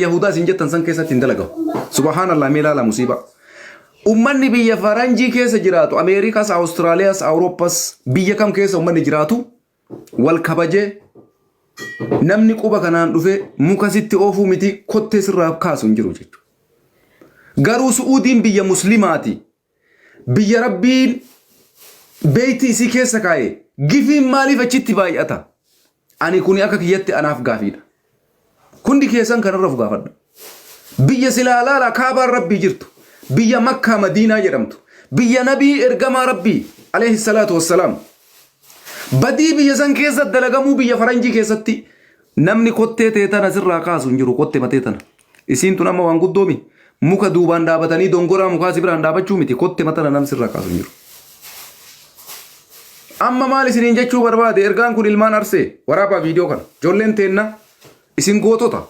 Yahudaa isin jettan san keessatti hin dalagamu. Subhaanallah mee ilaala musiiba. Ummanni biyya faranjii keessa jiraatu Ameerikaas, Awustiraaliyaas, Awurooppaas biyya kam keessa ummanni jiraatu wal kabajee namni quba kanaan dhufe muka sitti oofuu miti kottee sirraa kaasu hin jiru jechuudha. Garuu Su'uudiin biyya muslimaati. Biyya Rabbiin beeyti isii keessa kaa'e gifiin maaliif achitti baay'ata? Ani kuni akka kiyyatti anaaf gaafiidha. Kundi keessan kanarra fugaafadha. Biyya silaalaala kaabaan Rabbii jirtu. Biyya Makkaa Madiinaa jedhamtu. Biyya Nabii ergamaa Rabbii alayhi salaatu wassalaam. Badii biyya san keessa dalagamuu biyya faranjii keessatti namni kottee teetana sirraa kaasu hin jiru kottee matee tana. Isiin tun amma waan guddoomi. Muka duubaan dhaabatanii dongoraa mukaa si biraan dhaabachuu miti kottee matana nam sirraa kaasu hin jiru. Amma maal isiniin jechuu barbaade ergaan kun ilmaan arsee waraabaa viidiyoo kana. Ijoolleen teenna isin gootota.